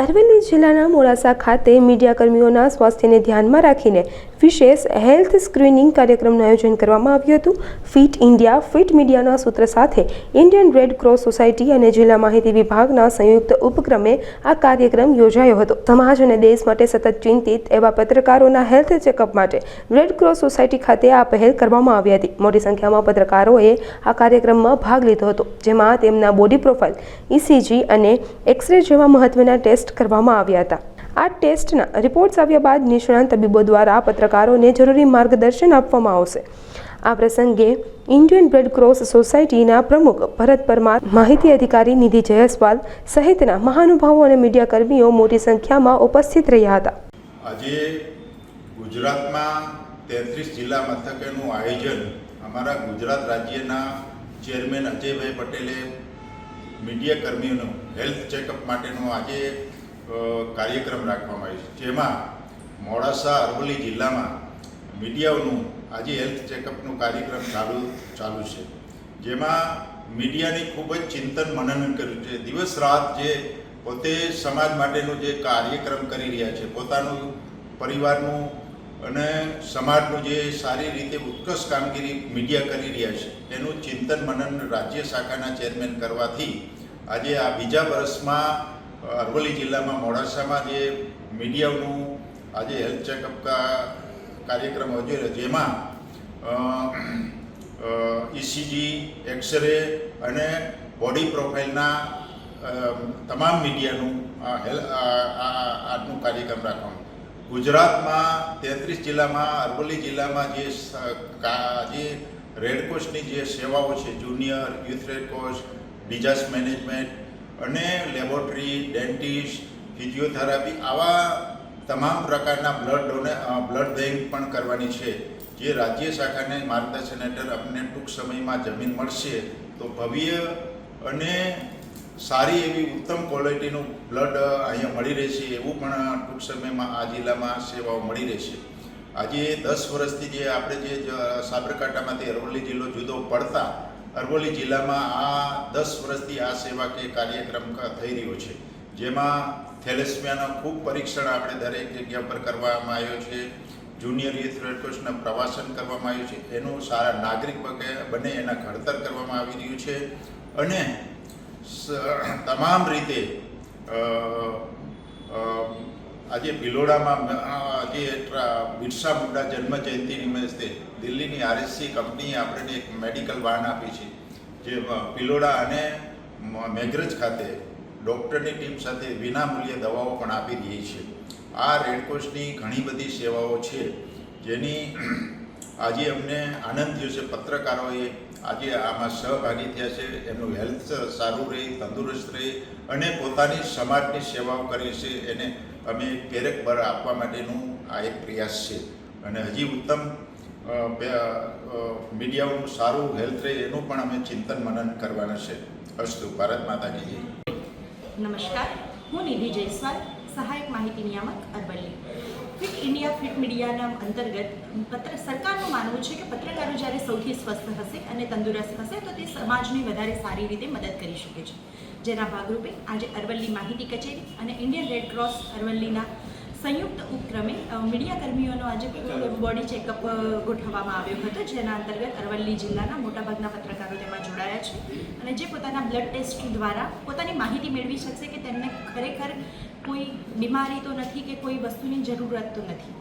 અરવલ્લી જિલ્લાના મોડાસા ખાતે મીડિયાકર્મીઓના સ્વાસ્થ્યને ધ્યાનમાં રાખીને વિશેષ હેલ્થ સ્ક્રીનિંગ કાર્યક્રમનું આયોજન કરવામાં આવ્યું હતું। ફિટ ઇન્ડિયા ફિટ મીડિયાના સૂત્ર સાથે ઇન્ડિયન રેડ ક્રોસ સોસાયટી અને જિલ્લા માહિતી વિભાગના સંયુક્ત ઉપક્રમે આ કાર્યક્રમ યોજાયો હતો। સમાજ અને દેશ માટે સતત ચિંતિત એવા પત્રકારોના હેલ્થ ચેકઅપ માટે રેડ ક્રોસ સોસાયટી ખાતે આ પહેલ કરવામાં આવી હતી। મોટી સંખ્યામાં પત્રકારોએ આ કાર્યક્રમમાં ભાગ લીધો હતો, જેમાં તેમના બોડી પ્રોફાઇલ, ઇસીજી અને એક્સરે જેવા મહત્વના ટેસ્ટ કરવામાં આવ્યા હતા। આ ટેસ્ટના રિપોર્ટ્સ આવ્યા બાદ નિષ્ણાત તબીબો દ્વારા પત્રકારોને જરૂરી માર્ગદર્શન આપવામાં આવશે। આ પ્રસંગે ઇન્ડિયન રેડ ક્રોસ સોસાયટીના પ્રમુખ ભરત પરમાર, માહિતી અધિકારી નિધિ જયસ્વાલ સહિતના મહાનુભાવો અને મીડિયાકર્મીઓ મોટી સંખ્યામાં ઉપસ્થિત રહ્યા હતા। આજે ગુજરાતમાં 33 જિલ્લા મથકેનું આયોજન અમારા ગુજરાત રાજ્યના ચેરમેન અજયભાઈ પટેલે મીડિયાકર્મીઓનું હેલ્થ ચેકઅપ માટેનો આજે કાર્યક્રમ રાખવામાં આવ્યો છે, જેમાં મોડાસા અરવલ્લી જિલ્લામાં મીડિયાઓનું આજે હેલ્થ ચેકઅપનું કાર્યક્રમ ચાલુ છે, જેમાં મીડિયાની ખૂબ જ ચિંતન મનન કર્યું છે। દિવસ રાત જે પોતે સમાજ માટેનું જે કાર્યક્રમ કરી રહ્યા છે, પોતાનું પરિવારનું અને સમાજનું જે સારી રીતે ઉત્કૃષ્ટ કામગીરી મીડિયા કરી રહ્યા છે, એનું ચિંતન મનન રાજ્ય શાખાના ચેરમેન કરવાથી આજે આ બીજા વર્ષમાં અરવલ્લી જિલ્લામાં મોડાસામાં જે મીડિયાઓનું આજે હેલ્થ ચેકઅપ કાર્યક્રમ યોજાયો, જેમાં ઇસીજી, એક્સરે અને બોડી પ્રોફાઇલના તમામ મીડિયાનું આજનું કાર્યક્રમ રાખવાનું। ગુજરાતમાં 33 જિલ્લામાં અરવલ્લી જિલ્લામાં જે રેડક્રોસની જે સેવાઓ છે, junior youth Red Cross, disaster management અને લેબોરેટરી, ડેન્ટિસ્ટ, ફિઝિયોથેરાપી, આવા તમામ પ્રકારના બ્લડ બેંક પણ કરવાની છે, જે રાજ્ય શાખાને માર્ગદર્શન હેઠળ અમને ટૂંક સમયમાં જમીન મળશે તો ભવ્ય અને સારી એવી ઉત્તમ ક્વોલિટીનું બ્લડ અહીંયા મળી રહેશે, એવું પણ ટૂંક સમયમાં આ જિલ્લામાં સેવાઓ મળી રહેશે। આજે 10 વર્ષથી જે આપણે જે સાબરકાંઠામાંથી અરવલ્લી જિલ્લો જુદો પડતા અરવલ્લી જિલ્લામાં આ 10 વર્ષથી આ સેવા કે કાર્યક્રમ થઈ રહ્યો છે, જેમાં થેલેસમિયાના ખૂબ પરીક્ષણ આપણે દરેક જગ્યા પર કરવામાં આવ્યો છે, જુનિયર યુથ રેડક્રોસના પ્રવાસન કરવામાં આવ્યું છે, એનું સારા નાગરિક બને એના ઘડતર કરવામાં આવી રહ્યું છે અને તમામ રીતે આજે ભિલોડામાં જે બિરસા મુંડા જન્મ જયંતિ નિમિત્તે દિલ્હીની આરએસસી કંપનીએ આપણને એક મેડિકલ વાન આપી છે, જે ભિલોડા અને મેઘરજ ખાતે ડૉક્ટરની ટીમ સાથે વિનામૂલ્યે દવાઓ પણ આપી રહી છે। આ રેડક્રોસની ઘણી બધી સેવાઓ છે, જેની આજે અમને આનંદ થયો છે। પત્રકારોએ આજે આમાં સહભાગી થયા છે, એમનું હેલ્થ સારું રહે, તંદુરસ્ત રહે અને પોતાની સમાજની સેવાઓ કરી છે, એને અમે પ્રેરક બળ આપવા માટેનું આ એક પ્રયાસ છે અને હજી ઉત્તમ મીડિયાઓનું સારું હેલ્થ રહે એનું પણ અમે ચિંતન મનન કરવાના છે। અસ્તુ, ભારત માતા કી જય। નમસ્કાર, હું નિધિ જયસ્વાલ, સહાયક માહિતી નિયામક અરવલ્લી। ફિટ ઇન્ડિયા ફિટ મીડિયાના અંતર્ગત સરકારનું માનવું છે કે પત્રકારો જ્યારે સૌથી સ્વસ્થ હશે અને તંદુરસ્ત હશે તો તે સમાજને વધારે સારી રીતે મદદ કરી શકે છે, જેના ભાગરૂપે આજે અરવલ્લી માહિતી કચેરી અને ઇન્ડિયન રેડ ક્રોસ અરવલ્લીના સંયુક્ત ઉપક્રમે મીડિયાકર્મીઓનો આજે બોડી ચેકઅપ ગોઠવવામાં આવ્યો હતો, જેના અંતર્ગત અરવલ્લી જિલ્લાના મોટાભાગના પત્રકારો તેમાં જોડાયા છે અને જે પોતાના બ્લડ ટેસ્ટ દ્વારા પોતાની માહિતી મેળવી શકશે કે તેમને ખરેખર કોઈ બીમારી તો નથી કે કોઈ વસ્તુની જરૂરત તો નથી।